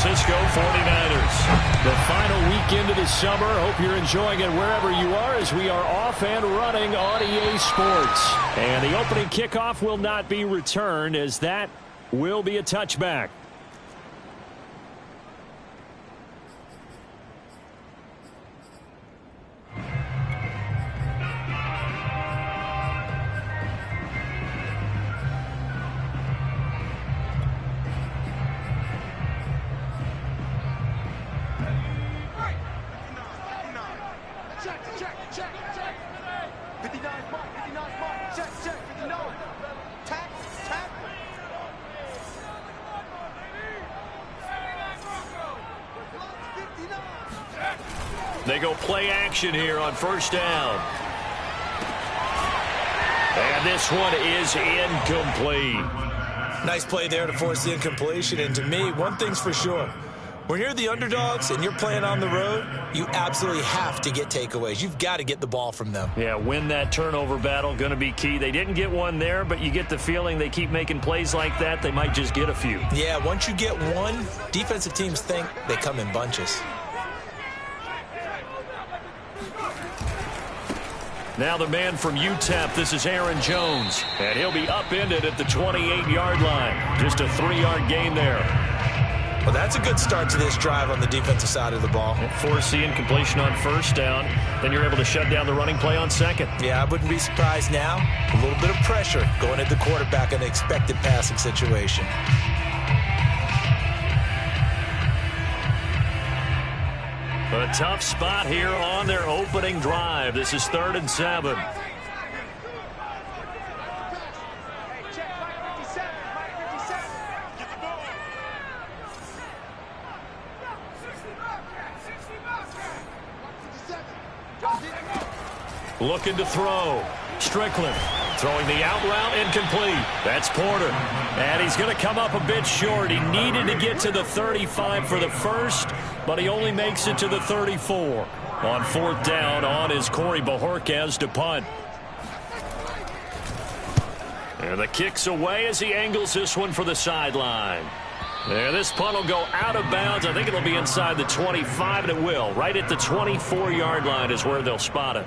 Francisco 49ers. The final weekend of the summer. Hope you're enjoying it wherever you are as we are off and running on EA Sports. And the opening kickoff will not be returned as that will be a touchback. They go play action here on first down. And this one is incomplete. Nice play there to force the incompletion. And to me, one thing's for sure. When you're the underdogs and you're playing on the road, you absolutely have to get takeaways. You've got to get the ball from them. Yeah, win that turnover battle, going to be key. They didn't get one there, but you get the feeling they keep making plays like that, they might just get a few. Yeah, once you get one, defensive teams think they come in bunches. Now the man from UTEP, this is Aaron Jones. And he'll be upended at the 28-yard line. Just a 3-yard gain there. Well, that's a good start to this drive on the defensive side of the ball. Force the incompletion on first down. Then you're able to shut down the running play on second. Yeah, I wouldn't be surprised now. A little bit of pressure going at the quarterback in an expected passing situation. A tough spot here on their opening drive. This is 3rd and 7. Looking to throw. Strickland throwing the out route, incomplete. That's Porter. And he's going to come up a bit short. He needed to get to the 35 for the first, but he only makes it to the 34. On 4th down, on is Corey Bajorquez to punt. And the kick's away as he angles this one for the sideline. There, this punt will go out of bounds. I think it'll be inside the 25, and it will. Right at the 24-yard line is where they'll spot it.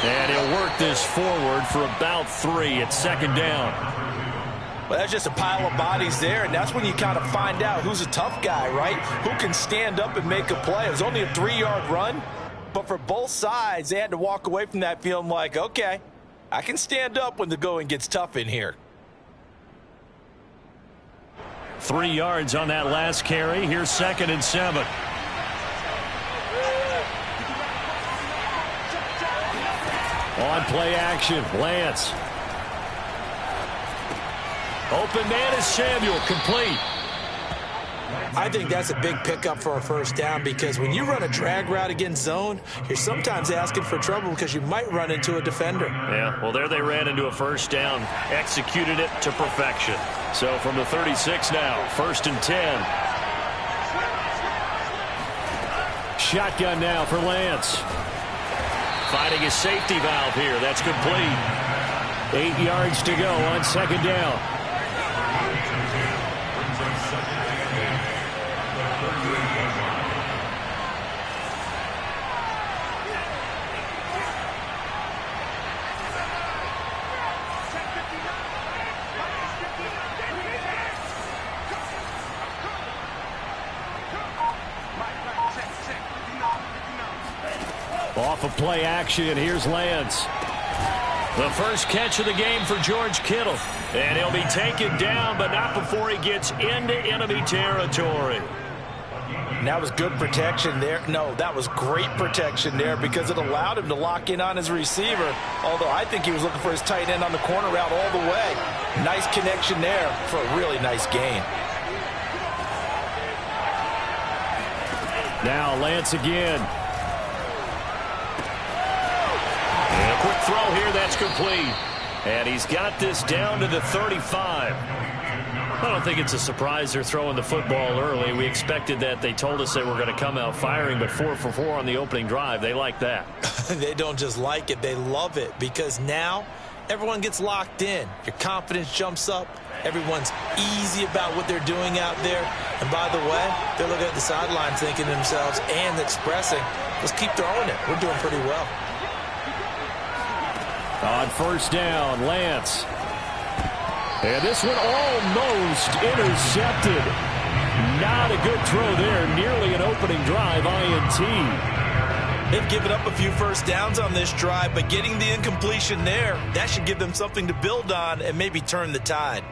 And he'll work this forward for about 3 at 2nd down. Well, that's just a pile of bodies there, and that's when you kind of find out who's a tough guy, right? Who can stand up and make a play. It was only a 3-yard run, but for both sides, they had to walk away from that feeling like, okay, I can stand up when the going gets tough in here. 3 yards on that last carry. Here's 2nd and 7. On play action, Lance. Open man is Samuel, complete. I think that's a big pickup for a first down because when you run a drag route against zone, you're sometimes asking for trouble because you might run into a defender. Yeah, well, there they ran into a first down, executed it to perfection. So from the 36 now, 1st and 10. Shotgun now for Lance. Finding his safety valve here. That's complete. 8 yards to go on 2nd down. Off of play action, here's Lance. The first catch of the game for George Kittle. And he'll be taken down, but not before he gets into enemy territory. And that was good protection there. No, that was great protection there because it allowed him to lock in on his receiver, although I think he was looking for his tight end on the corner route all the way. Nice connection there for a really nice gain. Now Lance again. And a quick throw here, that's complete. And he's got this down to the 35. I don't think it's a surprise they're throwing the football early. We expected that. They told us they were going to come out firing, but 4 for 4 on the opening drive. They like that. They don't just like it, they love it, because now everyone gets locked in. Your confidence jumps up. Everyone's easy about what they're doing out there. And by the way, they're looking at the sidelines thinking to themselves and expressing, let's keep throwing it. We're doing pretty well. On first down, Lance. And this one almost intercepted. Not a good throw there. Nearly an opening drive INT. They've given up a few first downs on this drive, but getting the incompletion there, that should give them something to build on and maybe turn the tide.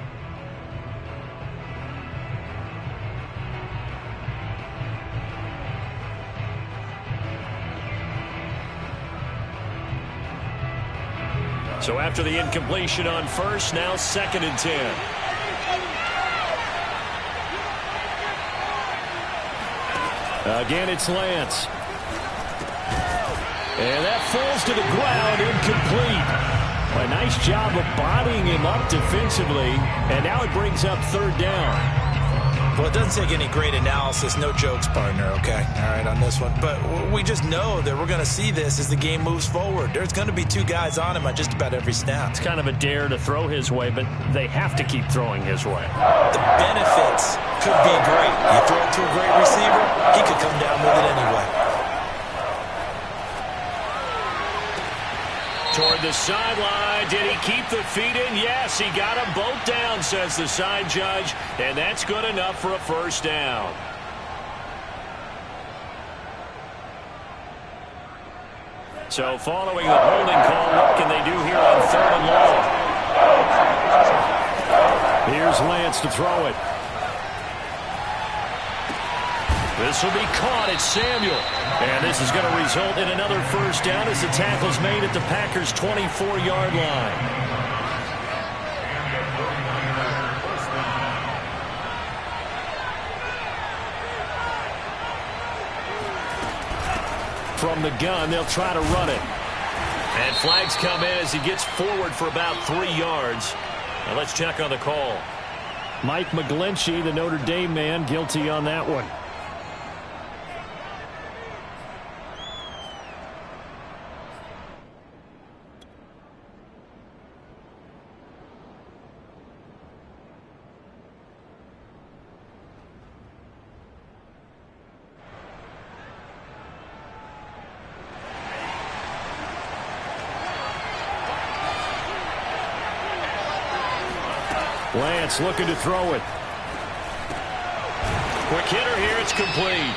So after the incompletion on first, now 2nd and 10. Again, it's Lance. And that falls to the ground, incomplete. A nice job of bodying him up defensively, and now it brings up 3rd down. Well, it doesn't take any great analysis, no jokes, partner, okay? All right, on this one. But we just know that we're going to see this as the game moves forward. There's going to be 2 guys on him on just about every snap. It's kind of a dare to throw his way, but they have to keep throwing his way. The benefits could be great. You throw it to a great receiver, he could come down with it anyway. Toward the sideline. Did he keep the feet in? Yes, he got them both down, says the side judge. And that's good enough for a first down. So following the holding call, what can they do here on 3rd and long? Here's Lance to throw it. This will be caught. It's Samuel. And this is going to result in another first down as the tackle's made at the Packers' 24-yard line. From the gun, they'll try to run it. And flags come in as he gets forward for about 3 yards. Now let's check on the call. Mike McGlinchey, the Notre Dame man, guilty on that one. Lance looking to throw it. Quick hitter here. It's complete.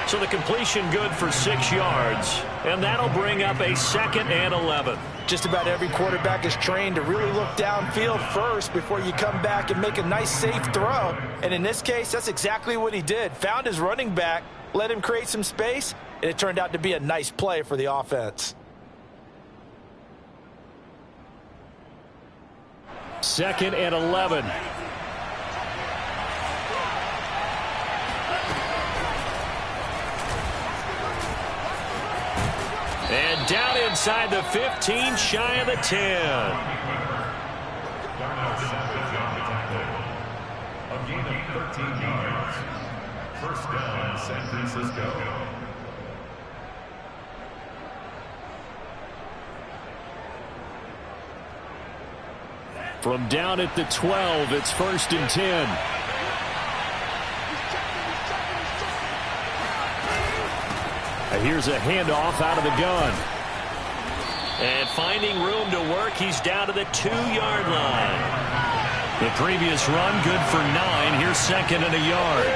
So the completion good for 6 yards. And that'll bring up a 2nd and 11. Just about every quarterback is trained to really look downfield first before you come back and make a nice, safe throw. And in this case, that's exactly what he did. Found his running back, let him create some space, and it turned out to be a nice play for the offense. 2nd and 11. And down inside the 15, shy of the 10. A gain of 13 yards. First down, San Francisco. From down at the 12, it's 1st and 10. And here's a handoff out of the gun. And finding room to work, he's down to the 2-yard line. The previous run, good for 9. Here's 2nd and a yard.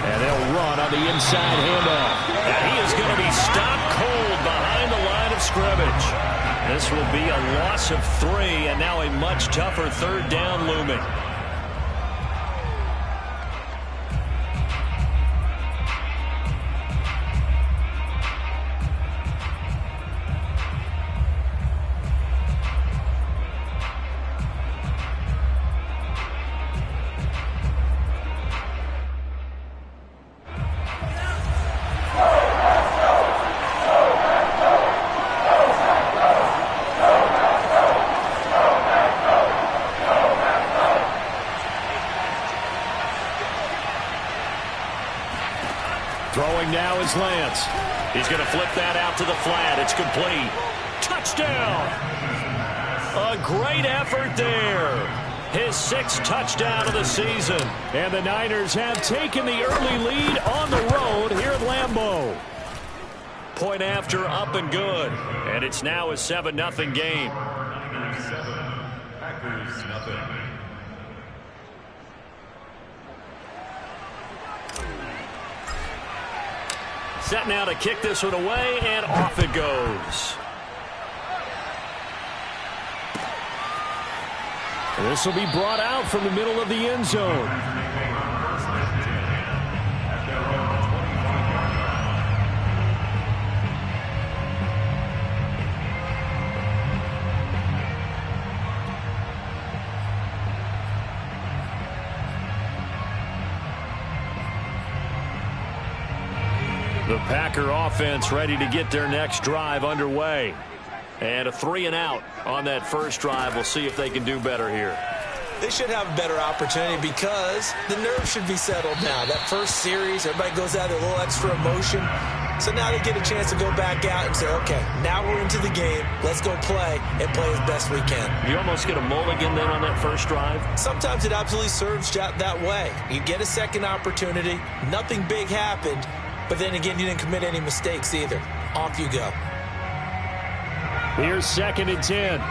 And they'll run on the inside handoff. And he is going to be stopped cold behind the line of scrimmage. This will be a loss of 3, and now a much tougher 3rd down looming. throws Lance. He's going to flip that out to the flat. It's complete. Touchdown. A great effort there. His 6th touchdown of the season. And the Niners have taken the early lead on the road here at Lambeau. Point after, up and good. And it's now a 7-0 game. Niners 7, Packers nothing. Set now to kick this one away, and off it goes. This will be brought out from the middle of the end zone. The Packer offense ready to get their next drive underway. And a 3-and-out on that first drive. We'll see if they can do better here. They should have a better opportunity because the nerves should be settled now. That first series, everybody goes out with a little extra emotion. So now they get a chance to go back out and say, okay, now we're into the game. Let's go play and play as best we can. You almost get a mulligan then on that first drive? Sometimes it absolutely serves that way. You get a second opportunity. Nothing big happened. But then again, you didn't commit any mistakes either. Off you go. Here's 2nd and 10.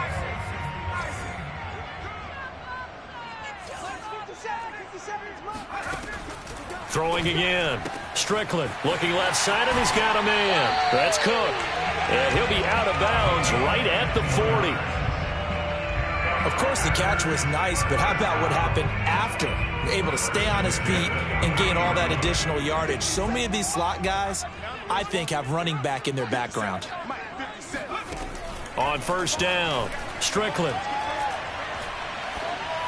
Throwing again. Strickland looking left side, and he's got a man. That's Cook. And he'll be out of bounds right at the 40. Of course, the catch was nice, but how about what happened after? Able to stay on his feet and gain all that additional yardage. So many of these slot guys, I think, have running back in their background. On first down, Strickland.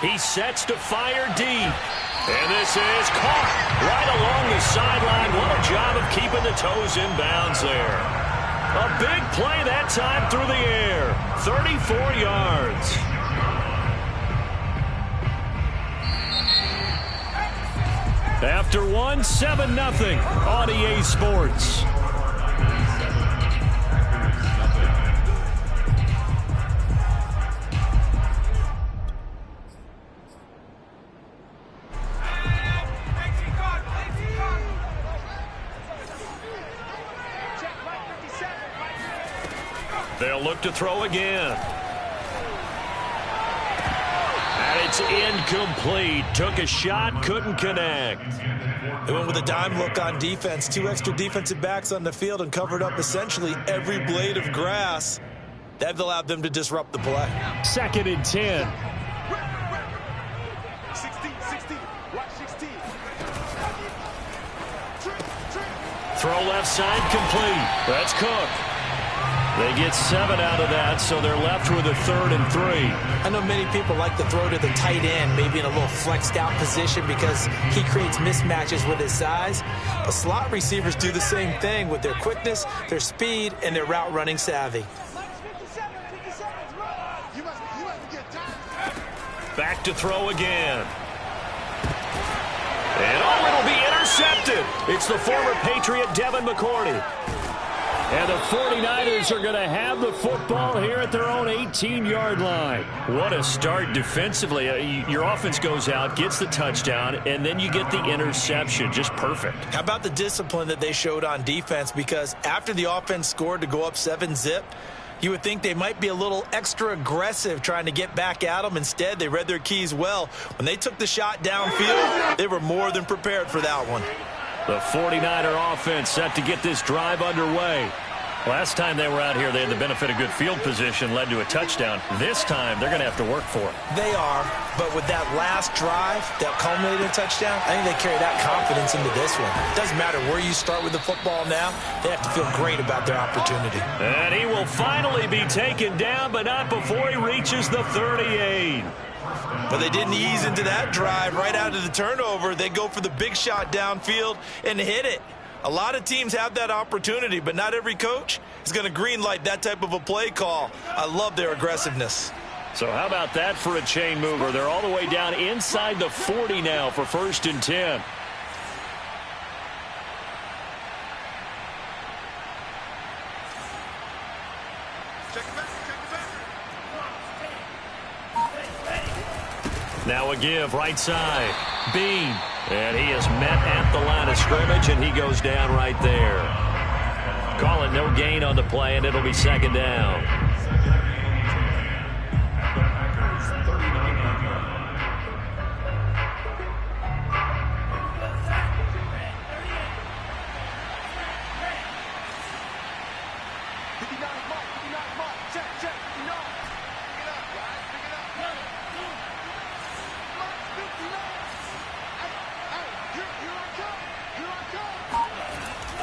He sets to fire deep. And this is caught right along the sideline. What a job of keeping the toes in bounds there. A big play that time through the air. 34 yards. After one, 7-0 on EA Sports. They'll look to throw again. And it's incomplete. Took a shot, couldn't connect. They went with a dime look on defense. 2 extra defensive backs on the field and covered up essentially every blade of grass. That allowed them to disrupt the play. 2nd and 10. 16. Watch 16. Throw left side complete. That's Cook. They get 7 out of that, so they're left with a 3rd and 3. I know many people like to throw to the tight end, maybe in a little flexed out position because he creates mismatches with his size. But slot receivers do the same thing with their quickness, their speed, and their route running savvy. Back to throw again. And it'll be intercepted. It's the former Patriot Devin McCourty. And the 49ers are going to have the football here at their own 18-yard line. What a start defensively. Your offense goes out, gets the touchdown, and then you get the interception. Just perfect. How about the discipline that they showed on defense? Because after the offense scored to go up 7-zip, you would think they might be a little extra aggressive trying to get back at them. Instead, they read their keys well. When they took the shot downfield, they were more than prepared for that one. The 49er offense set to get this drive underway. Last time they were out here, they had the benefit of good field position, led to a touchdown. This time, they're going to have to work for it. They are, but with that last drive that culminated in a touchdown, I think they carry that confidence into this one. It doesn't matter where you start with the football now. They have to feel great about their opportunity. And he will finally be taken down, but not before he reaches the 38. But they didn't ease into that drive right out of the turnover. They go for the big shot downfield and hit it. A lot of teams have that opportunity, but not every coach is going to green light that type of a play call. I love their aggressiveness. So how about that for a chain mover? They're all the way down inside the 40 now for 1st and 10. Now a give, right side. Bean. And he is met at the line of scrimmage, and he goes down right there. Call it no gain on the play, and it'll be second down.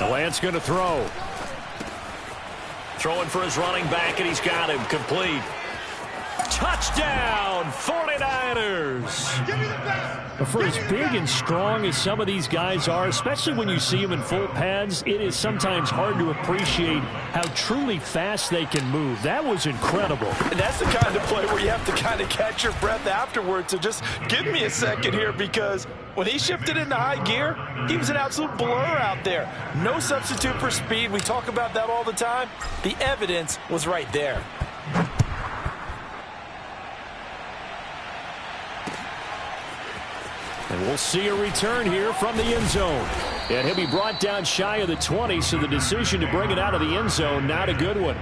Lance going to throw. Throwing for his running back, and he's got him complete. Touchdown, 49ers. For as big and strong as some of these guys are, especially when you see them in full pads, it is sometimes hard to appreciate how truly fast they can move. That was incredible. And that's the kind of play where you have to kind of catch your breath afterwards. So just give me a second here, because when he shifted into high gear, he was an absolute blur out there. No substitute for speed. We talk about that all the time. The evidence was right there. And we'll see a return here from the end zone. And he'll be brought down shy of the 20, so the decision to bring it out of the end zone, not a good one.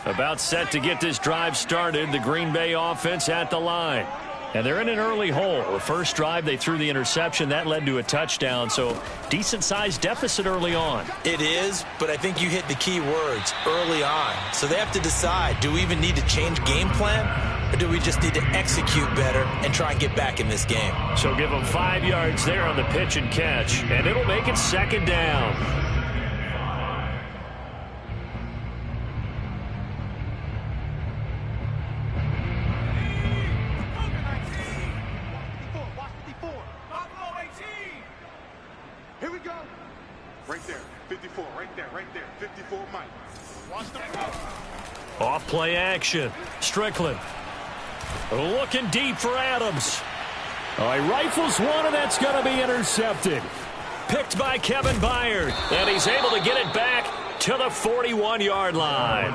About set to get this drive started. The Green Bay offense at the line. And they're in an early hole. The first drive, they threw the interception. That led to a touchdown. So decent-sized deficit early on. It is, but I think you hit the key words, early on. So they have to decide, do we even need to change game plan? Or do we just need to execute better and try and get back in this game? So give them 5 yards there on the pitch and catch. And it'll make it second down. Off play action. Strickland. Looking deep for Adams. All right, rifles one, and that's going to be intercepted. Picked by Kevin Byard. And he's able to get it back to the 41-yard line.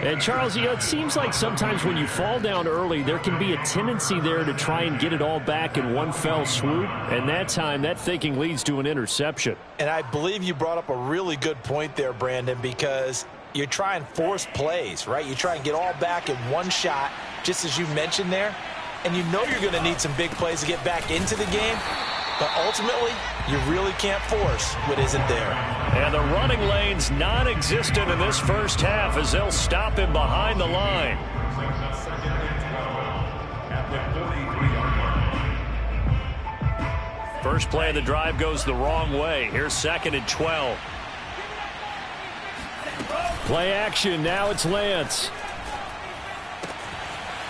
And, Charles, it seems like sometimes when you fall down early, there can be a tendency there to try and get it all back in one fell swoop. And that time, that thinking leads to an interception. And I believe you brought up a really good point there, Brandon, because you try and force plays, right? You try and get all back in one shot, just as you mentioned there. And you know you're going to need some big plays to get back into the game. But ultimately, you really can't force what isn't there. And the running lane's non-existent in this first half as they'll stop him behind the line. First play of the drive goes the wrong way. Here's 2nd and 12. Play action. Now it's Lance.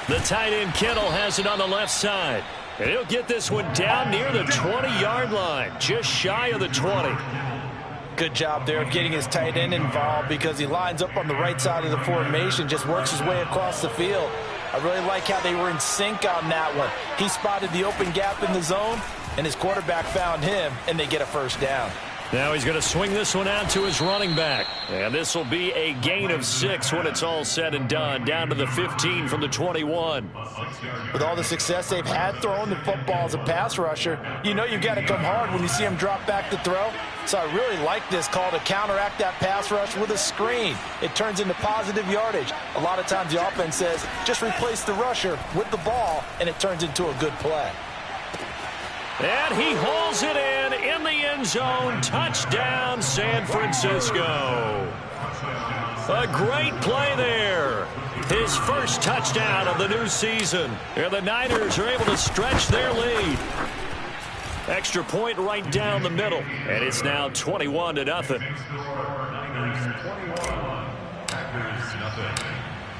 The tight end Kittle has it on the left side. And he'll get this one down near the 20-yard line, just shy of the 20. Good job there of getting his tight end involved, because he lines up on the right side of the formation, just works his way across the field. I really like how they were in sync on that one. He spotted the open gap in the zone, and his quarterback found him, and they get a first down. Now he's going to swing this one out to his running back. And this will be a gain of 6 when it's all said and done. Down to the 15 from the 21. With all the success they've had throwing the football as a pass rusher, you know you've got to come hard when you see him drop back to throw. So I really like this call to counteract that pass rush with a screen. It turns into positive yardage. A lot of times the offense says, just replace the rusher with the ball, and it turns into a good play. And he hauls it in the end zone. Touchdown, San Francisco. A great play there. His first touchdown of the new season. And the Niners are able to stretch their lead. Extra point right down the middle. And it's now 21-0.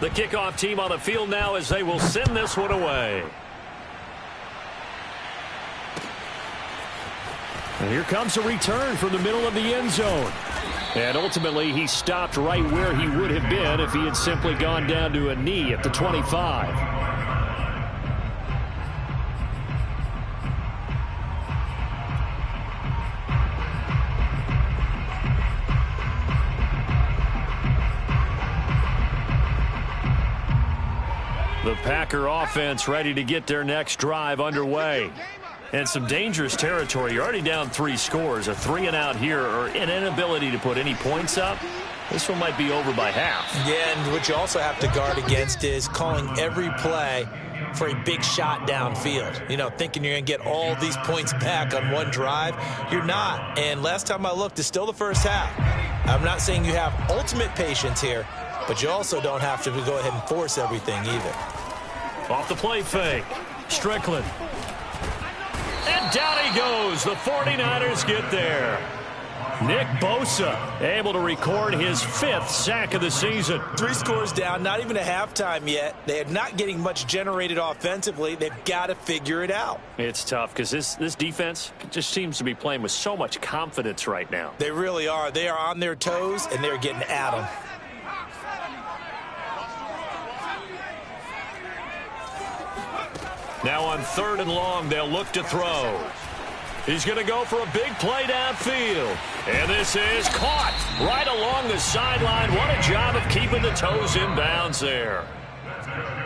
The kickoff team on the field now as they will send this one away. And here comes a return from the middle of the end zone. And ultimately, he stopped right where he would have been if he had simply gone down to a knee at the 25. The Packer offense ready to get their next drive underway. And some dangerous territory. You're already down 3 scores. A 3-and-out here or an inability to put any points up. This one might be over by half. Yeah, and what you also have to guard against is calling every play for a big shot downfield. You know, thinking you're going to get all these points back on one drive. You're not. And last time I looked, it's still the first half. I'm not saying you have ultimate patience here, but you also don't have to go ahead and force everything either. Off the play fake. Strickland. And down he goes. The 49ers get there. Nick Bosa able to record his 5th sack of the season. 3 scores down, not even a halftime yet. They are not getting much generated offensively. They've got to figure it out. It's tough because this defense just seems to be playing with so much confidence right now. They really are. They are on their toes, and they're getting at them. Now on 3rd and long, they'll look to throw. He's going to go for a big play downfield. And this is caught right along the sideline. What a job of keeping the toes in bounds there.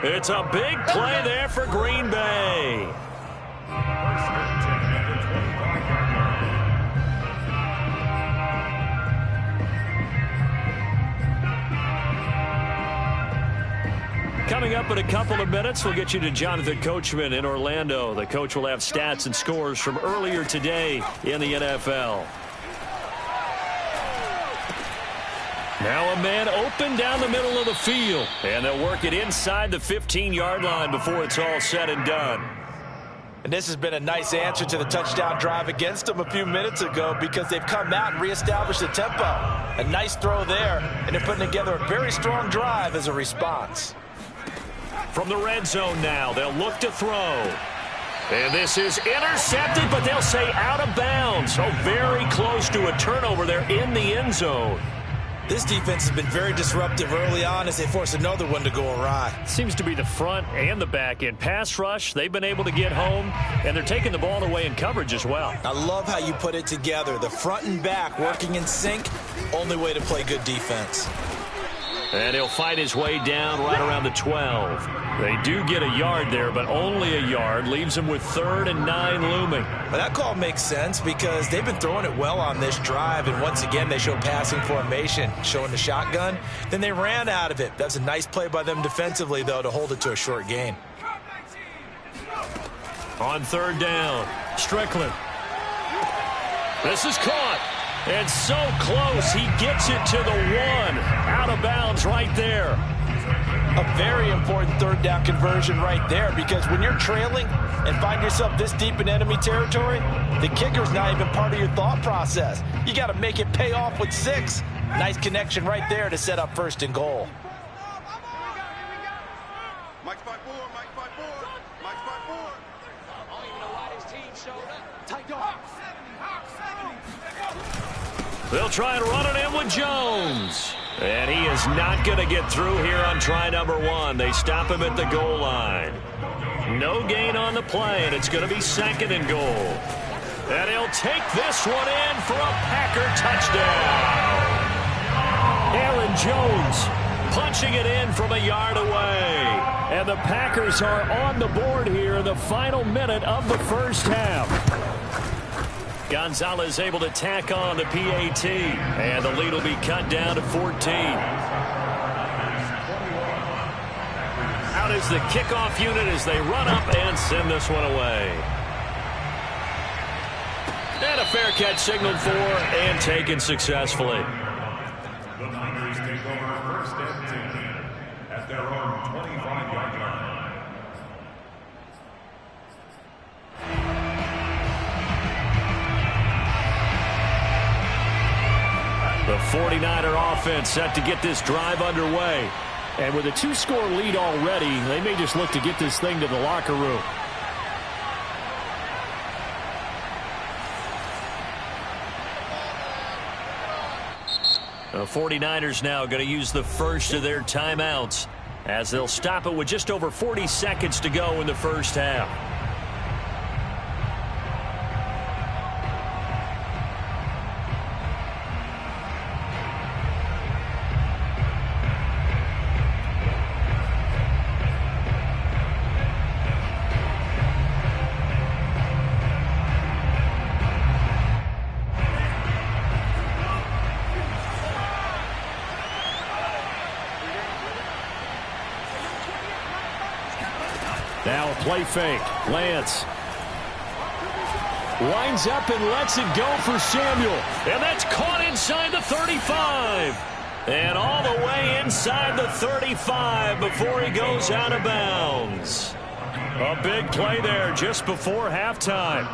It's a big play there for Green Bay. Coming up in a couple of minutes, we'll get you to Jonathan Coachman in Orlando. The coach will have stats and scores from earlier today in the NFL. Now a man open down the middle of the field, and they'll work it inside the 15-yard line before it's all said and done. And this has been a nice answer to the touchdown drive against them a few minutes ago because they've come out and reestablished the tempo. A nice throw there, and they're putting together a very strong drive as a response. From the red zone now, they'll look to throw. And this is intercepted, but they'll say out of bounds. So very close to a turnover there in the end zone. This defense has been very disruptive early on as they force another one to go awry. Seems to be the front and the back end. Pass rush, they've been able to get home, and they're taking the ball away in coverage as well. I love how you put it together. The front and back working in sync, only way to play good defense. And he'll fight his way down right around the 12. They do get a yard there, but only a yard. Leaves them with 3rd and 9 looming. Well, that call makes sense because they've been throwing it well on this drive, and once again they show passing formation, showing the shotgun. Then they ran out of it. That's a nice play by them defensively, though, to hold it to a short gain. On 3rd down, Strickland. This is caught. And so close, he gets it to the 1. Out of bounds right there. A very important 3rd down conversion right there because when you're trailing and find yourself this deep in enemy territory, the kicker's not even part of your thought process. You got to make it pay off with 6. Nice connection right there to set up 1st and goal. Mike 5-4, Mike 5-4, Mike 5-4. I don't even know why this team showed up. Tight dog. They'll try and run it in with Jones. And he is not going to get through here on try number 1. They stop him at the goal line. No gain on the play, and it's going to be 2nd and goal. And he'll take this one in for a Packer touchdown. Aaron Jones punching it in from a yard away. And the Packers are on the board here in the final minute of the first half. Gonzalez able to tack on the PAT, and the lead will be cut down to 14. Out is the kickoff unit as they run up and send this one away. And a fair catch signaled for and taken successfully. The Niners take over 1st and 10 at their own 25-yard line. The 49er offense set to get this drive underway. And with a 2-score lead already, they may just look to get this thing to the locker room. The 49ers now going to use the first of their timeouts as they'll stop it with just over 40 seconds to go in the first half. Now a play fake. Lance winds up and lets it go for Samuel. And that's caught inside the 35. And all the way inside the 35 before he goes out of bounds. A big play there just before halftime.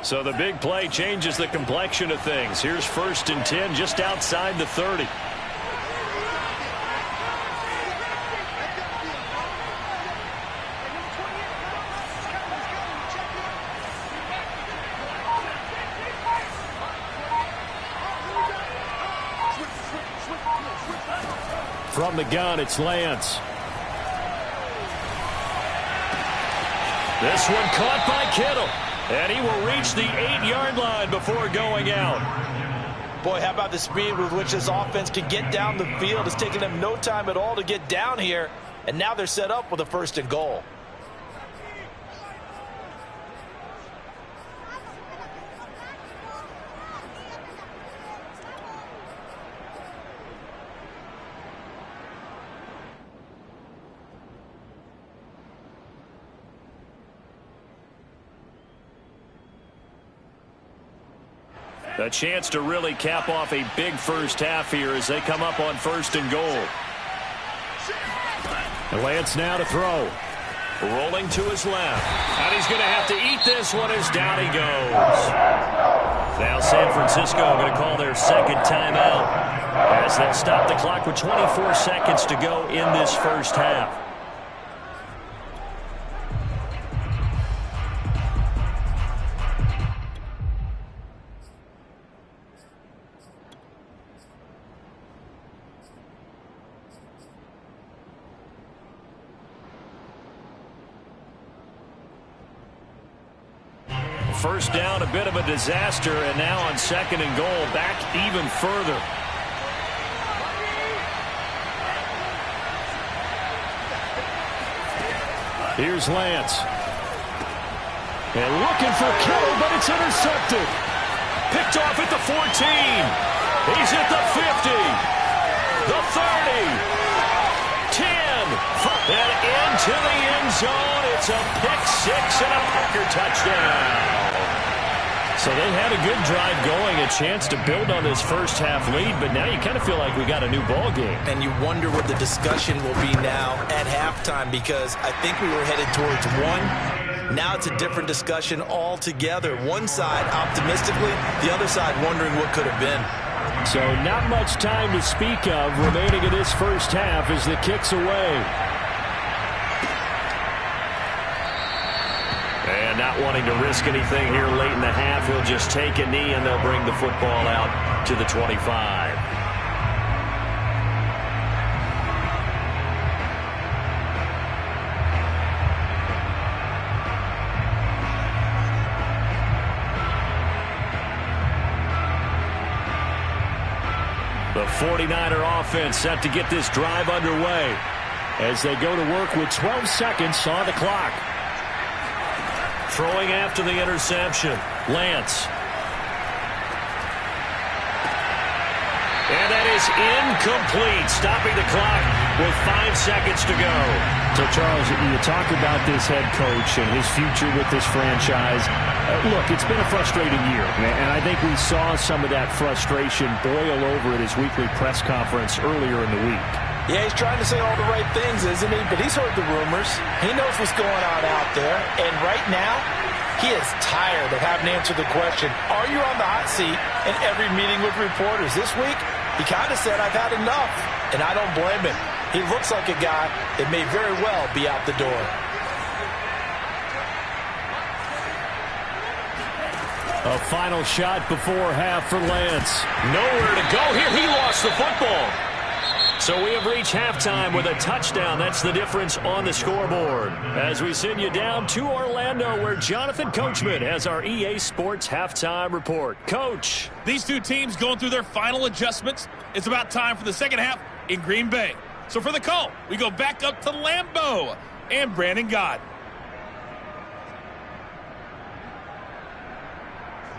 So the big play changes the complexion of things. Here's 1st and 10 just outside the 30. From the gun, it's Lance. This one caught by Kittle. And he will reach the 8-yard line before going out. Boy, how about the speed with which this offense can get down the field? It's taken them no time at all to get down here. And now they're set up with a 1st and goal. A chance to really cap off a big first half here as they come up on 1st and goal. Lance now to throw. Rolling to his left. And he's going to have to eat this one as down he goes. Now San Francisco going to call their 2nd timeout as they'll stop the clock with 24 seconds to go in this first half. First down, a bit of a disaster, and now on 2nd and goal, back even further. Here's Lance. And looking for Kittle, but it's intercepted. Picked off at the 14. He's at the 50. The 30. 10. And into the end zone. It's a pick 6 and a Packer touchdown. So they had a good drive going, a chance to build on this first half lead, but now you kind of feel like we got a new ball game. And you wonder what the discussion will be now at halftime, because I think we were headed towards one. Now it's a different discussion altogether. One side optimistically, the other side wondering what could have been. So not much time to speak of remaining in this first half as the kick's away. And not wanting to risk anything here late in the half, he'll just take a knee and they'll bring the football out to the 25. The 49er offense set to get this drive underway as they go to work with 12 seconds on the clock. Throwing after the interception, Lance. And that is incomplete, stopping the clock with 5 seconds to go. So, Charles, you talk about this head coach and his future with this franchise. Look, it's been a frustrating year, and I think we saw some of that frustration boil over at his weekly press conference earlier in the week. Yeah, he's trying to say all the right things, isn't he? But he's heard the rumors. He knows what's going on out there. And right now, he is tired of having to answer the question, are you on the hot seat in every meeting with reporters? This week, he kind of said, I've had enough. And I don't blame him. He looks like a guy that may very well be out the door. A final shot before half for Lance. Nowhere to go here. He lost the football. So we have reached halftime with a touchdown. That's the difference on the scoreboard. As we send you down to Orlando, where Jonathan Coachman has our EA Sports halftime report. Coach. These two teams going through their final adjustments. It's about time for the second half in Green Bay. So for the call, we go back up to Lambeau and Brandon Gott.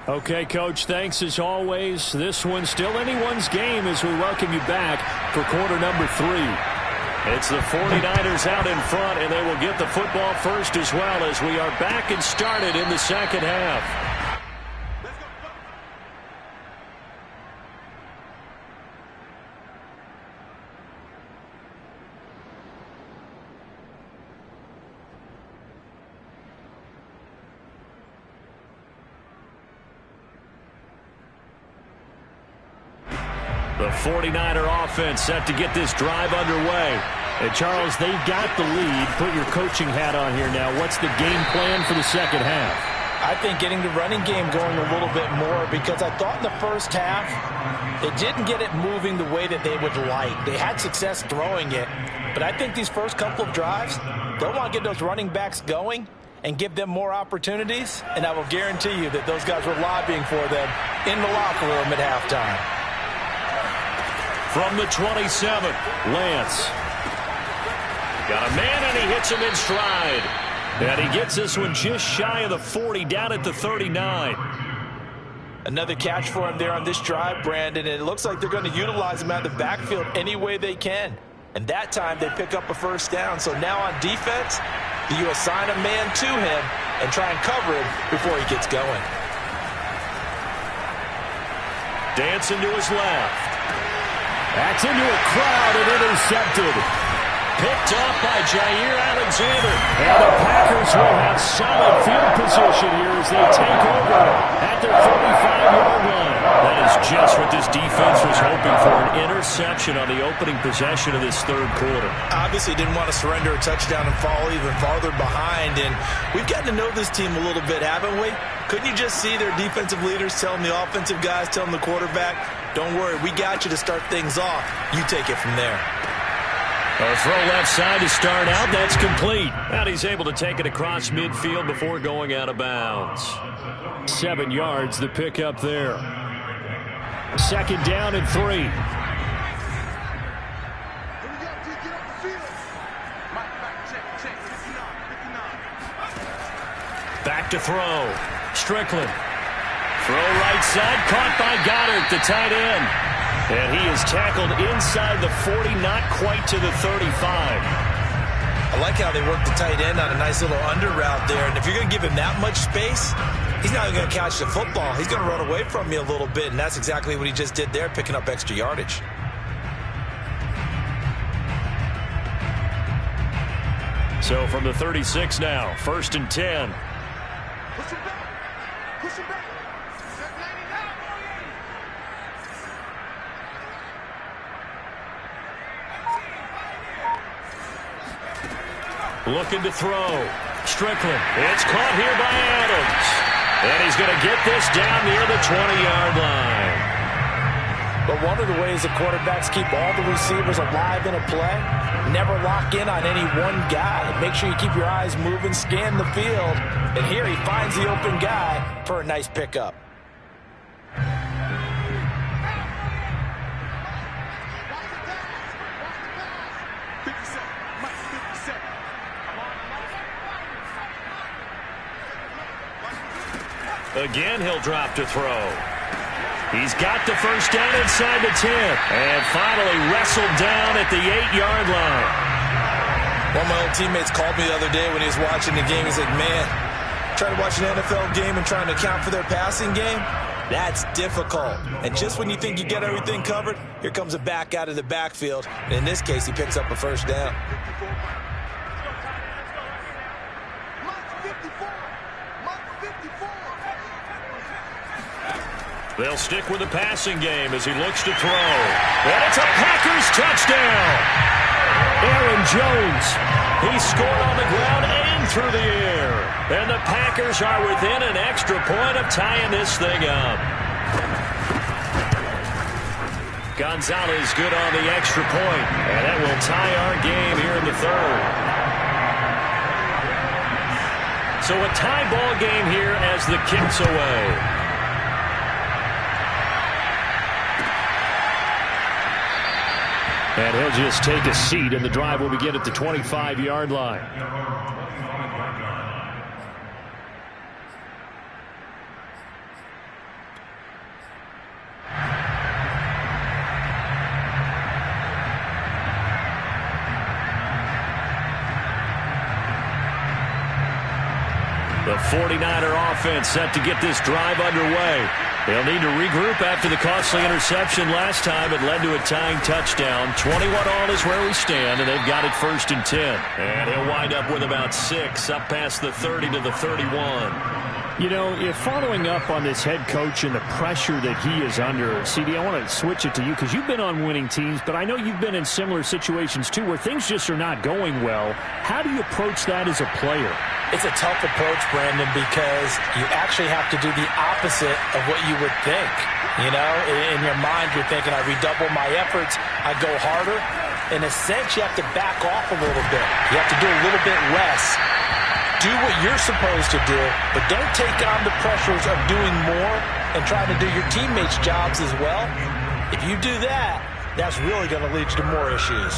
Okay, Coach, thanks as always. This one's still anyone's game as we welcome you back for quarter number 3. It's the 49ers out in front, and they will get the football first as well as we are back and started in the second half. The 49er offense set to get this drive underway. And Charles, they've got the lead. Put your coaching hat on here now. What's the game plan for the second half? I think getting the running game going a little bit more, because I thought in the first half they didn't get it moving the way that they would like. They had success throwing it, but I think these first couple of drives, they'll want to get those running backs going and give them more opportunities, and I will guarantee you that those guys were lobbying for them in the locker room at halftime. From the 27, Lance. Got a man, and he hits him in stride. And he gets this one just shy of the 40, down at the 39. Another catch for him there on this drive, Brandon, and it looks like they're going to utilize him out of the backfield any way they can. And that time they pick up a first down. So now on defense, you assign a man to him and try and cover him before he gets going. Dancing to his left. Backs into a crowd and intercepted. Picked off by Jair Alexander. And the Packers will have solid field position here as they take over at their 35-yard line. That is just what this defense was hoping for, an interception on the opening possession of this third quarter. Obviously didn't want to surrender a touchdown and fall even farther behind, and we've gotten to know this team a little bit, haven't we? Couldn't you just see their defensive leaders telling the offensive guys, telling the quarterback, don't worry, we got you to start things off. You take it from there. A throw left side to start out. That's complete. And he's able to take it across midfield before going out of bounds. 7 yards, the pickup there. Second down and 3. Back to throw. Strickland. Throw right side, caught by Goddard, the tight end. And he is tackled inside the 40, not quite to the 35. I like how they work the tight end on a nice little under route there. And if you're going to give him that much space, he's not going to catch the football. He's going to run away from you a little bit, and that's exactly what he just did there, picking up extra yardage. So from the 36 now, 1st and 10. Push him back. Push him back. Looking to throw. Strickland. It's caught here by Adams. And he's going to get this down near the 20-yard line. But one of the ways the quarterbacks keep all the receivers alive in a play, never lock in on any one guy. Make sure you keep your eyes moving, scan the field. And here he finds the open guy for a nice pickup. Again, he'll drop to throw. He's got the first down inside the 10. And finally wrestled down at the 8-yard line. One of my old teammates called me the other day when he was watching the game. He's like, man, trying to watch an NFL game and trying to account for their passing game, That's difficult. And just when you think you get everything covered, here comes a back out of the backfield. And in this case, he picks up a first down. They'll stick with the passing game as he looks to throw. And it's a Packers touchdown. Aaron Jones, he scored on the ground and through the air. And the Packers are within an extra point of tying this thing up. Gonzalez good on the extra point. And that will tie our game here in the third. So a tie ball game here as the kick's away. And he'll just take a seat, and the drive will begin at the 25-yard line. The 49er offense set to get this drive underway. They'll need to regroup after the costly interception last time. It led to a tying touchdown. 21-all is where we stand, and they've got it 1st and 10. And he'll wind up with about 6 up past the 30 to the 31. You know, if following up on this head coach and the pressure that he is under, CD, I want to switch it to you because you've been on winning teams, but I know you've been in similar situations too where things just are not going well. How do you approach that as a player? It's a tough approach, Brandon, because you actually have to do the opposite of what you would think. You know, in your mind, you're thinking, I redouble my efforts, I go harder. In a sense, you have to back off a little bit. You have to do a little bit less. Do what you're supposed to do, but don't take on the pressures of doing more and trying to do your teammates' jobs as well. If you do that, that's really going to lead you to more issues.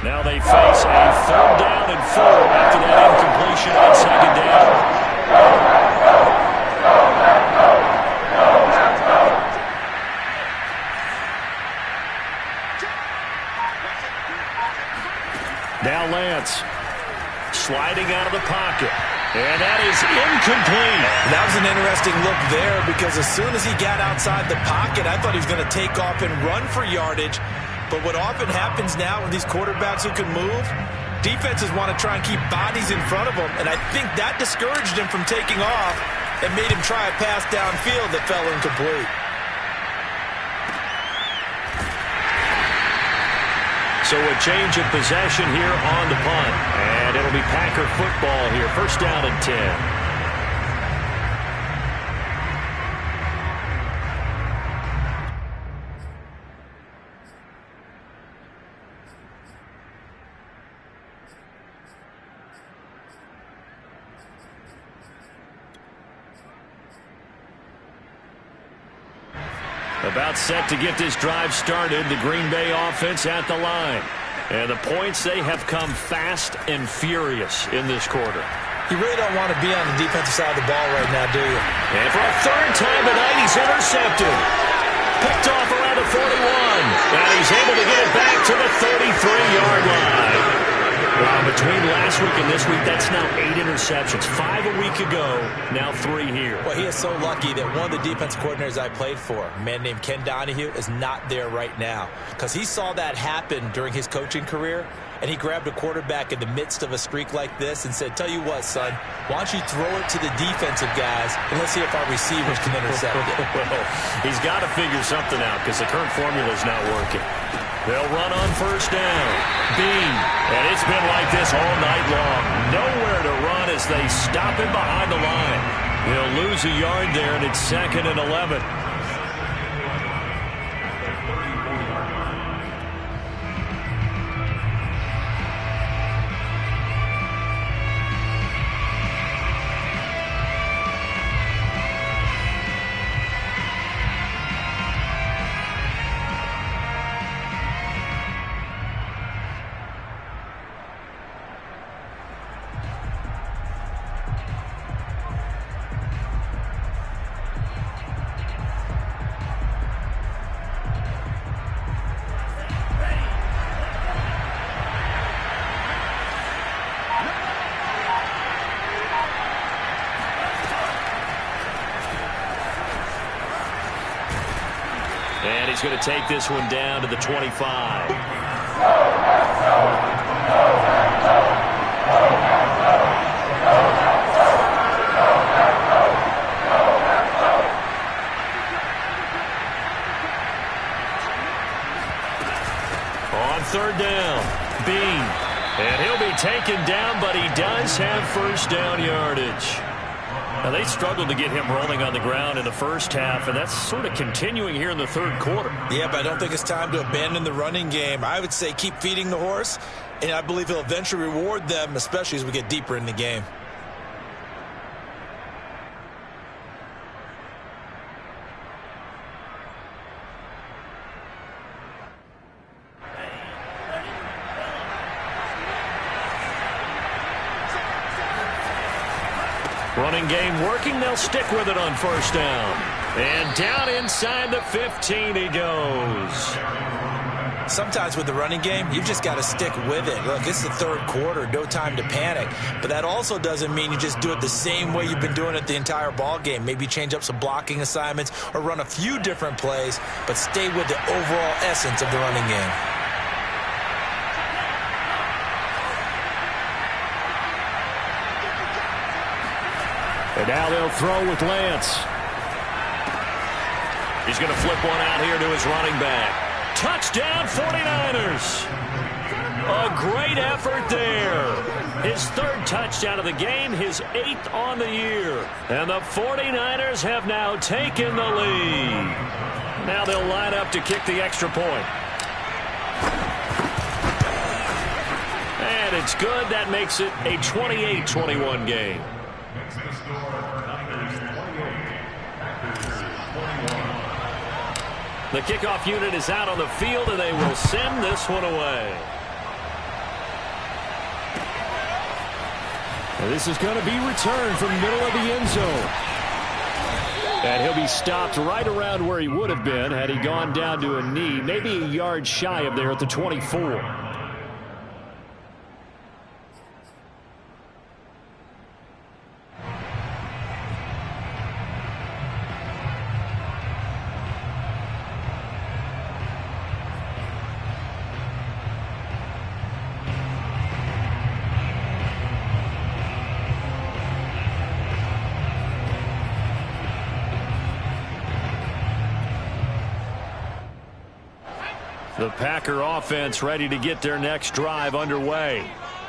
Now they face a 3rd down and 4 after that incompletion on 2nd down. Now Lance sliding out of the pocket. And that is incomplete. That was an interesting look there because as soon as he got outside the pocket, I thought he was going to take off and run for yardage. But what often happens now with these quarterbacks who can move, defenses want to try and keep bodies in front of them. And I think that discouraged him from taking off and made him try a pass downfield that fell incomplete. So a change of possession here on the punt. And it'll be Packer football here. 1st down and 10. About set to get this drive started. The Green Bay offense at the line. And the points, they have come fast and furious in this quarter. You really don't want to be on the defensive side of the ball right now, do you? And for a 3rd time tonight, he's intercepted. Picked off around the 41. And he's able to get it back to the 33-yard line. Between last week and this week, that's now 8 interceptions. 5 a week ago, now 3 here. Well, he is so lucky that one of the defense coordinators I played for, a man named Ken Donahue, is not there right now. Because he saw that happen during his coaching career, and he grabbed a quarterback in the midst of a streak like this and said, tell you what, son, why don't you throw it to the defensive guys, and let's see if our receivers can intercept it. Well, he's got to figure something out because the current formula is not working. They'll run on 1st down. Bean. And it's been like this all night long. Nowhere to run as they stop him behind the line. He'll lose a yard there, and it's 2nd and 11. he's going to take this one down to the 25. On third down, Bean. And he'll be taken down, but he does have first down yardage. Now, they struggled to get him rolling on the ground in the first half, and that's sort of continuing here in the third quarter. Yeah, but I don't think it's time to abandon the running game. I would say keep feeding the horse, and I believe he'll eventually reward them, especially as we get deeper in the game. Running game working. They'll stick with it on first down. And down inside the 15 he goes. Sometimes with the running game, you've just got to stick with it. Look, it's the third quarter, no time to panic. But that also doesn't mean you just do it the same way you've been doing it the entire ball game. Maybe change up some blocking assignments or run a few different plays, but stay with the overall essence of the running game. And now they'll throw with Lance. He's going to flip one out here to his running back. Touchdown 49ers. A great effort there. His third touchdown of the game, his 8th on the year. And the 49ers have now taken the lead. Now they'll line up to kick the extra point. And it's good. That makes it a 28-21 game. The kickoff unit is out on the field, and they will send this one away. And this is going to be returned from the middle of the end zone. And he'll be stopped right around where he would have been had he gone down to a knee, maybe a yard shy of there at the 24. The Packer offense ready to get their next drive underway.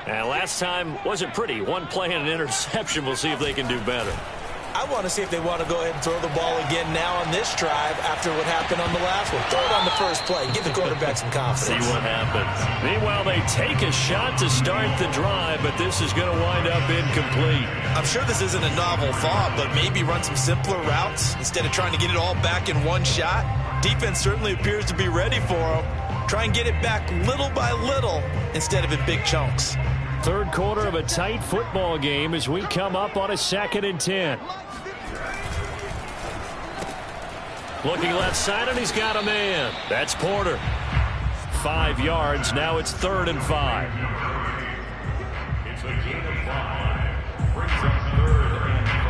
And last time wasn't pretty. One play and an interception. We'll see if they can do better. I want to see if they want to go ahead and throw the ball again now on this drive after what happened on the last one. Throw it on the first play. Give the quarterback some confidence. See what happens. Meanwhile, they take a shot to start the drive, but this is going to wind up incomplete. I'm sure this isn't a novel thought, but maybe run some simpler routes instead of trying to get it all back in one shot. Defense certainly appears to be ready for them. Try and get it back little by little instead of in big chunks. Third quarter of a tight football game as we come up on a 2nd and 10. Looking left side, and he's got a man. That's Porter. 5 yards. Now it's 3rd and 5. It's a gain of 5. Brings up 3rd and 5.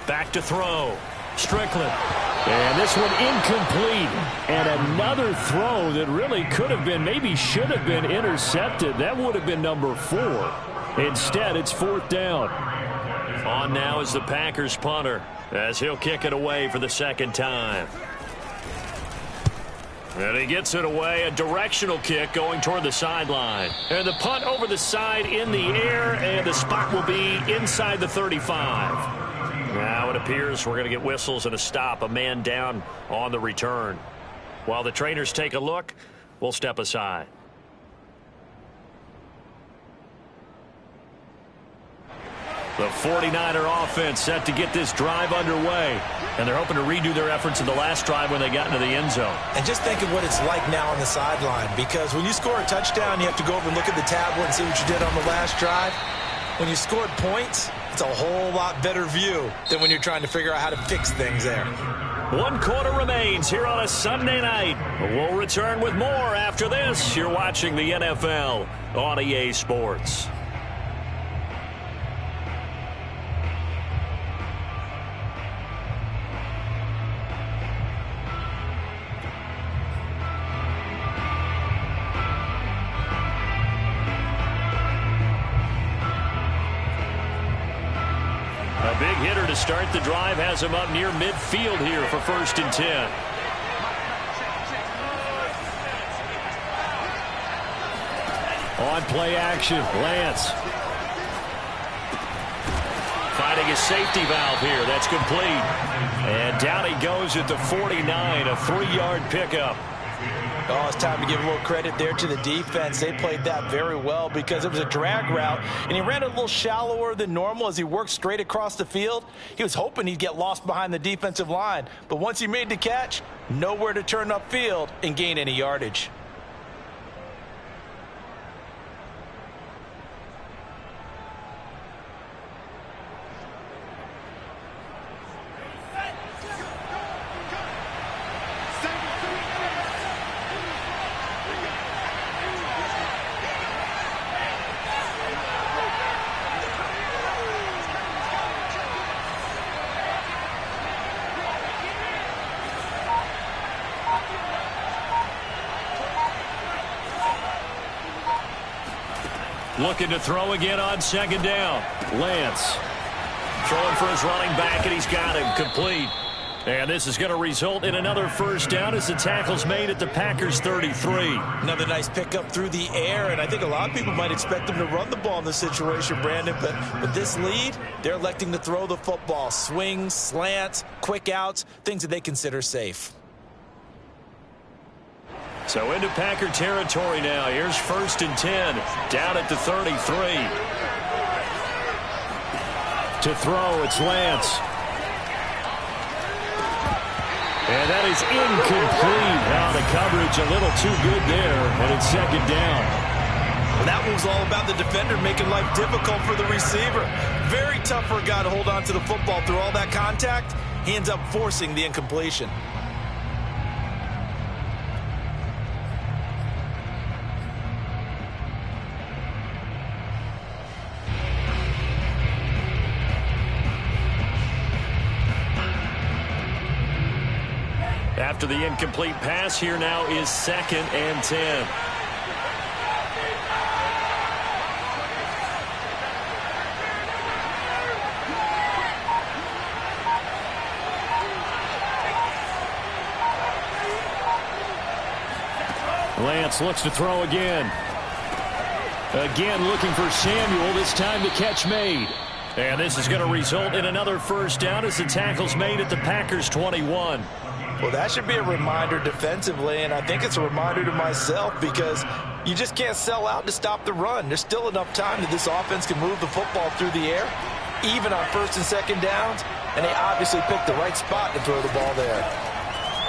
Back to throw. Strickland. And this one incomplete. And another throw that really could have been, maybe should have been intercepted. That would have been number 4. Instead, it's 4th down. On now is the Packers punter as he'll kick it away for the 2nd time. And he gets it away, a directional kick going toward the sideline. And the punt over the side in the air, and the spot will be inside the 35. Now it appears we're going to get whistles and a stop, a man down on the return. While the trainers take a look, we'll step aside. The 49er offense set to get this drive underway. And they're hoping to redo their efforts in the last drive when they got into the end zone. And just think of what it's like now on the sideline, because when you score a touchdown, you have to go over and look at the tablet and see what you did on the last drive. When you scored points, it's a whole lot better view than when you're trying to figure out how to fix things there. 1 quarter remains here on a Sunday night. We'll return with more after this. You're watching the NFL on EA Sports. A big hitter to start the drive has him up near midfield here for 1st and 10. On play action, Lance. Finding his safety valve here. That's complete. And down he goes at the 49, a 3-yard pickup. Oh, it's time to give a little credit there to the defense. They played that very well because it was a drag route, and he ran a little shallower than normal as he worked straight across the field. He was hoping he'd get lost behind the defensive line, but once he made the catch, nowhere to turn upfield and gain any yardage. Looking to throw again on 2nd down. Lance throwing for his running back, and he's got him complete. And this is going to result in another 1st down as the tackle's made at the Packers' 33. Another nice pickup through the air, and I think a lot of people might expect them to run the ball in this situation, Brandon, but with this lead, they're electing to throw the football. Swings, slants, quick outs, things that they consider safe. So into Packer territory now. Here's 1st and 10, down at the 33. To throw, it's Lance. And that is incomplete. Now the coverage a little too good there, and it's 2nd down. Well, that one was all about the defender making life difficult for the receiver. Very tough for a guy to hold on to the football through all that contact. He ends up forcing the incompletion. After the incomplete pass, here now is 2nd and 10. Lance looks to throw again. Again looking for Samuel, this time the catch made. And this is going to result in another 1st down as the tackle's made at the Packers' 21. Well, that should be a reminder defensively, and I think it's a reminder to myself because you just can't sell out to stop the run. There's still enough time that this offense can move the football through the air, even on 1st and 2nd downs, and they obviously picked the right spot to throw the ball there.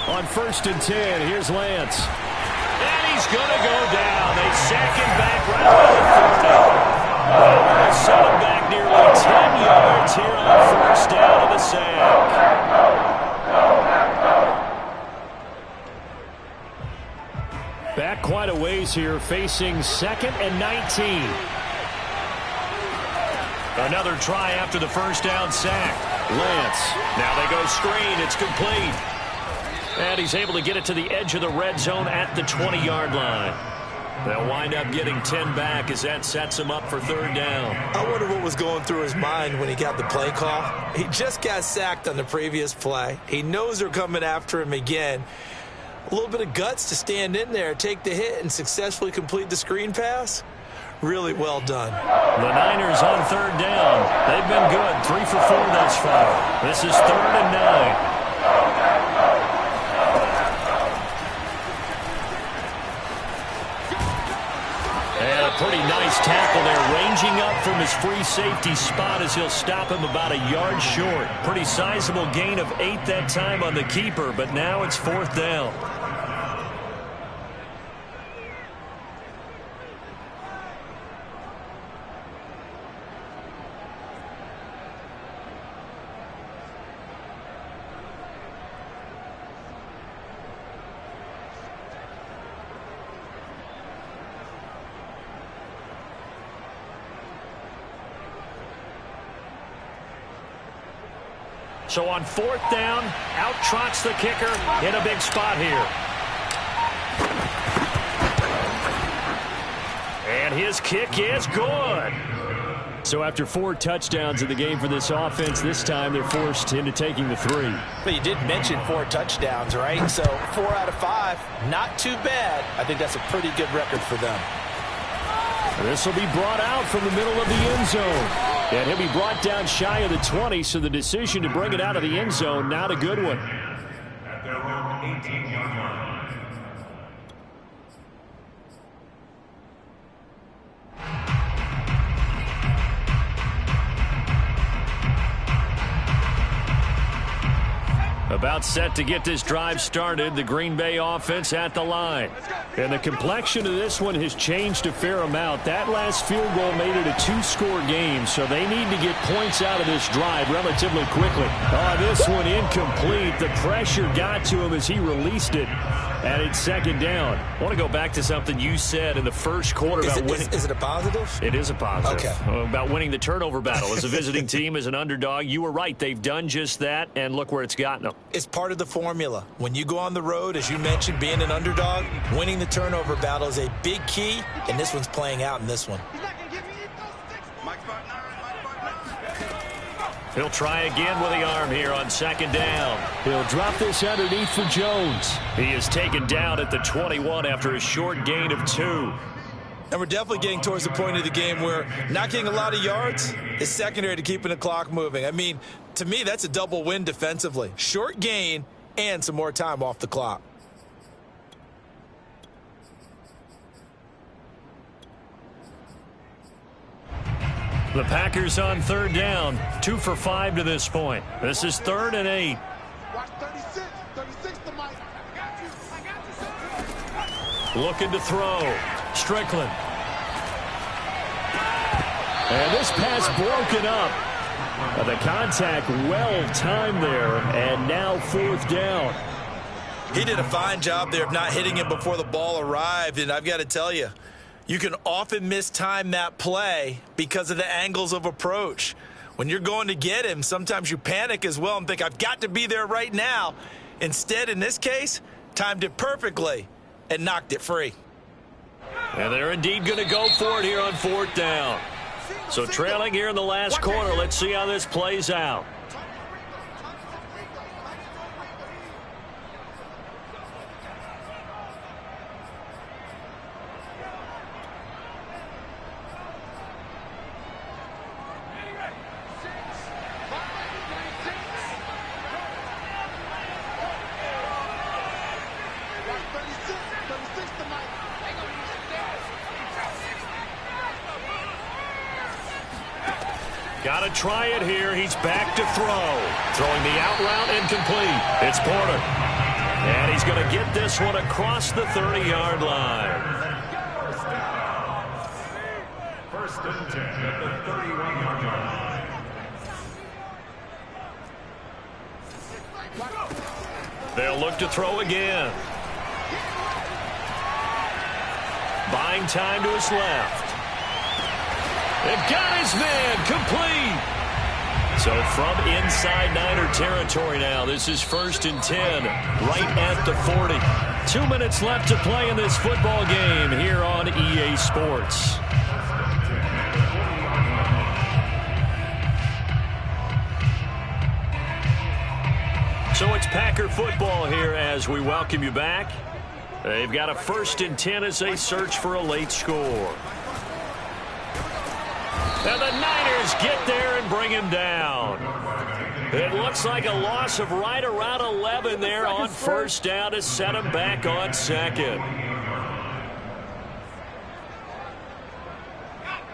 On 1st and 10, here's Lance. And he's going to go down. They sack him back right around the 40. They set him back nearly 10 yards here on 1st down of the sack. Back quite a ways here, facing 2nd and 19. Another try after the 1st down sack. Lance. Now they go screen. It's complete. And he's able to get it to the edge of the red zone at the 20-yard line. They'll wind up getting 10 back as that sets him up for 3rd down. I wonder what was going through his mind when he got the play call. He just got sacked on the previous play. He knows they're coming after him again. A little bit of guts to stand in there, take the hit, and successfully complete the screen pass. Really well done. The Niners on 3rd down. They've been good, 3 for 4 thus far. This is 3rd and 9. And a pretty nice tackle there, ranging up from his free safety spot as he'll stop him about a yard short. Pretty sizable gain of 8 that time on the keeper, but now it's 4th down. So on 4th down, out trots the kicker in a big spot here. And his kick is good. So after 4 touchdowns in the game for this offense, this time they're forced into taking the 3. But you did mention 4 touchdowns, right? So 4 out of 5, not too bad. I think that's a pretty good record for them. This will be brought out from the middle of the end zone. And he'll be brought down shy of the 20, so the decision to bring it out of the end zone, not a good one. At their own 18-yard line. About set to get this drive started, the Green Bay offense at the line. And the complexion of this one has changed a fair amount. That last field goal made it a 2-score game, so they need to get points out of this drive relatively quickly. Oh, this one incomplete. The pressure got to him as he released it, and it's 2nd down. I want to go back to something you said in the first quarter about winning. Is it a positive? It is a positive. Okay. About winning the turnover battle. As a visiting team, as an underdog, you were right. They've done just that, and look where it's gotten them. It's part of the formula. When you go on the road, as you mentioned, being an underdog, winning the turnover battle is a big key, and this one's playing out in this one. He'll try again with the arm here on 2nd down. He'll drop this underneath for Jones. He is taken down at the 21 after a short gain of 2. And we're definitely getting towards the point of the game where not getting a lot of yards is secondary to keeping the clock moving. I mean, to me, that's a double win defensively. Short gain and some more time off the clock. The Packers on 3rd down, 2 for 5 to this point. This is 3rd and 8. Watch 36. 36 to Mike. Looking to throw. Strickland. And this pass broken up. The contact well timed there, and now 4th down. He did a fine job there of not hitting him before the ball arrived, and I've got to tell you, you can often mistime that play because of the angles of approach. When you're going to get him, sometimes you panic as well and think, I've got to be there right now. Instead, in this case, timed it perfectly and knocked it free. And they're indeed going to go for it here on 4th down. So trailing here in the last quarter, let's see how this plays out. Got to try it here. He's back to throw. Throwing the out route incomplete. It's Porter. And he's going to get this one across the 30-yard line. First and 10 at the 31-yard line. They'll look to throw again. Buying time to his left. They've got his man complete. So from inside Niner territory now, this is 1st and 10, right at the 40. 2 minutes left to play in this football game here on EA Sports. So it's Packer football here as we welcome you back. They've got a 1st and 10 as they search for a late score. And the Niners get there and bring him down. It looks like a loss of right around 11 there on 1st down to set him back on 2nd.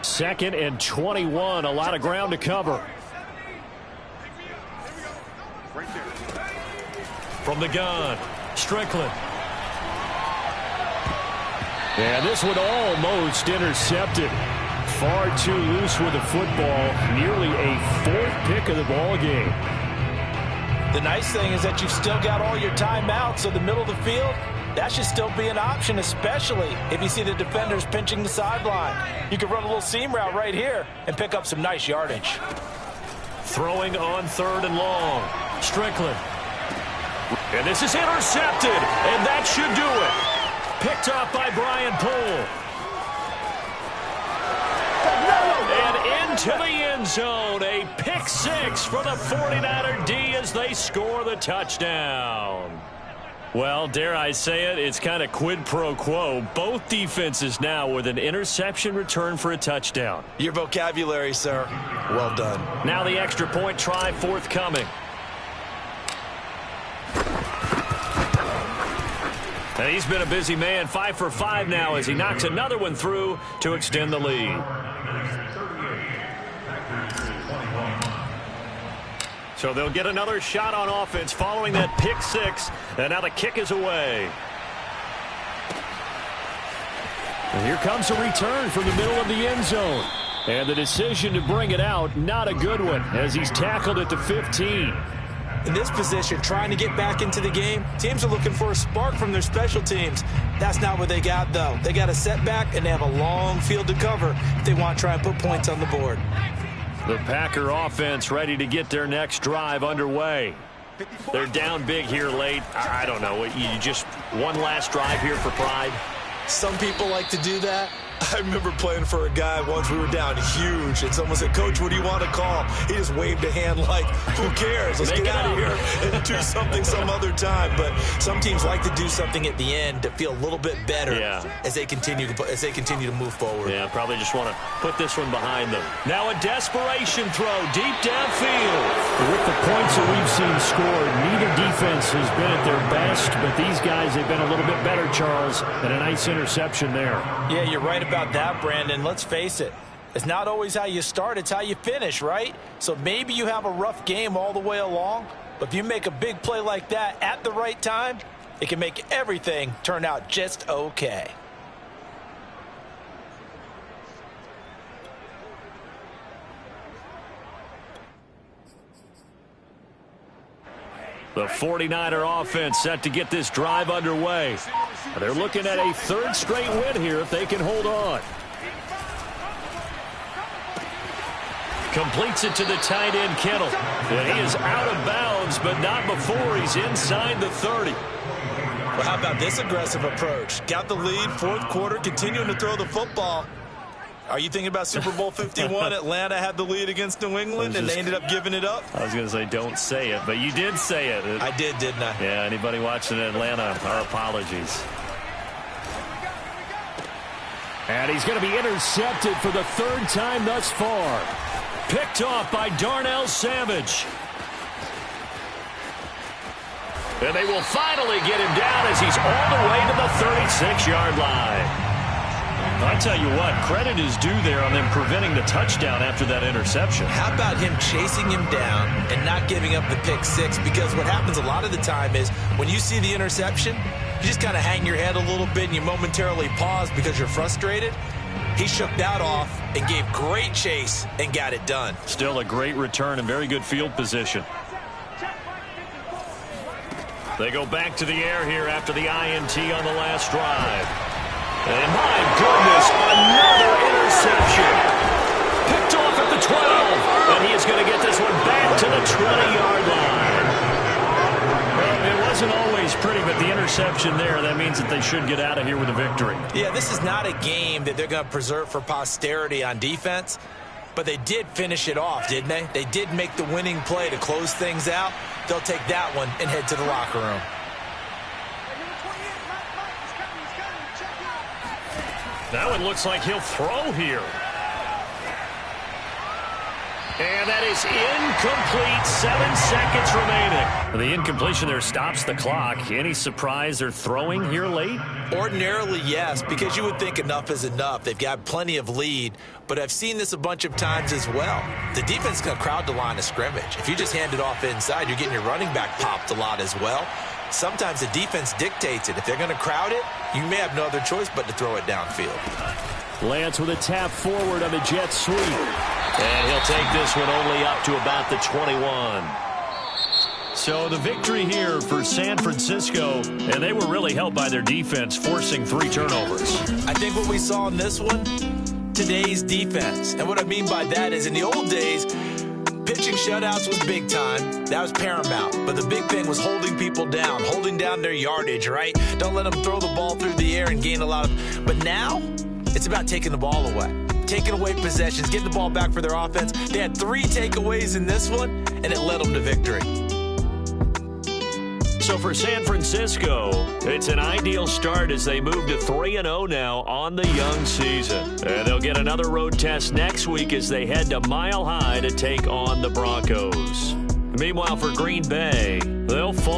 2nd and 21, a lot of ground to cover. From the gun, Strickland. And this one almost intercepted. Far too loose with the football. Nearly a 4th pick of the ball game. The nice thing is that you've still got all your timeouts, so the middle of the field, that should still be an option, especially if you see the defenders pinching the sideline. You can run a little seam route right here and pick up some nice yardage. Throwing on 3rd and long. Strickland. And this is intercepted, and that should do it. Picked up by Brian Poole. And into the end zone, a pick six for the 49er D as they score the touchdown. Well, dare I say it, it's kind of quid pro quo. Both defenses now with an interception return for a touchdown. Your vocabulary, sir. Well done. Now the extra point try forthcoming. And he's been a busy man, 5 for 5 now as he knocks another one through to extend the lead. So they'll get another shot on offense following that pick six, and now the kick is away. And here comes a return from the middle of the end zone. And the decision to bring it out, not a good one, as he's tackled at the 15. In this position, trying to get back into the game, teams are looking for a spark from their special teams. That's not what they got, though. They got a setback, and they have a long field to cover if they want to try and put points on the board. The Packer offense ready to get their next drive underway. They're down big here late. I don't know. You just one last drive here for pride? Some people like to do that. I remember playing for a guy once. We were down huge, and someone said, "Coach, what do you want to call?" He just waved a hand like, "Who cares? Let's get out of here and do something some other time." But some teams like to do something at the end to feel a little bit better as they continue to move forward. Yeah, probably just want to put this one behind them. Now a desperation throw deep downfield. With the points that we've seen scored, neither defense has been at their best, but these guys have been a little bit better, Charles, and a nice interception there. Yeah, you're right about that, Brandon. Let's face it. It's not always how you start, it's how you finish, right? So maybe you have a rough game all the way along, but if you make a big play like that at the right time, it can make everything turn out just okay. The 49er offense set to get this drive underway. They're looking at a third straight win here if they can hold on. Completes it to the tight end, Kittle. And he is out of bounds, but not before he's inside the 30. Well, how about this aggressive approach? Got the lead, fourth quarter, continuing to throw the football. Are you thinking about Super Bowl 51? Atlanta had the lead against New England, and they ended up giving it up? I was going to say don't say it, but you did say it. I did, didn't I? Yeah, anybody watching Atlanta, our apologies. And he's going to be intercepted for the third time thus far. Picked off by Darnell Savage. And they will finally get him down as he's all the way to the 36-yard line. I tell you what, credit is due there on them preventing the touchdown after that interception. How about him chasing him down and not giving up the pick six? Because what happens a lot of the time is when you see the interception, you just kind of hang your head a little bit and you momentarily pause because you're frustrated. He shook that off and gave great chase and got it done. Still a great return and very good field position. They go back to the air here after the INT on the last drive. And my goodness, another interception. Picked off at the 12. And he is going to get this one back to the 20-yard line. Well, it wasn't always pretty, but the interception there, that means that they should get out of here with a victory. Yeah, this is not a game that they're going to preserve for posterity on defense. But they did finish it off, didn't they? They did make the winning play to close things out. They'll take that one and head to the locker room. That one looks like he'll throw here. And that is incomplete. 7 seconds remaining. The incompletion there stops the clock. Any surprise they're throwing here late? Ordinarily, yes, because you would think enough is enough. They've got plenty of lead, but I've seen this a bunch of times as well. The defense is going to crowd the line of scrimmage. If you just hand it off inside, you're getting your running back popped a lot as well. Sometimes the defense dictates it. If they're going to crowd it, you may have no other choice but to throw it downfield. Lance with a tap forward on the jet sweep. And he'll take this one only up to about the 21. So the victory here for San Francisco, and they were really helped by their defense, forcing 3 turnovers. I think what we saw in this one, today's defense. And what I mean by that is in the old days, pitching shutouts was big time. That was paramount. But the big thing was holding people down, holding down their yardage, right? Don't let them throw the ball through the air and gain a lot of... But now, it's about taking the ball away. Taking away possessions, getting the ball back for their offense. They had 3 takeaways in this one, and it led them to victory. So for San Francisco, it's an ideal start as they move to 3-0 now on the young season. And they'll get another road test next week as they head to Mile High to take on the Broncos. Meanwhile, for Green Bay, they'll fall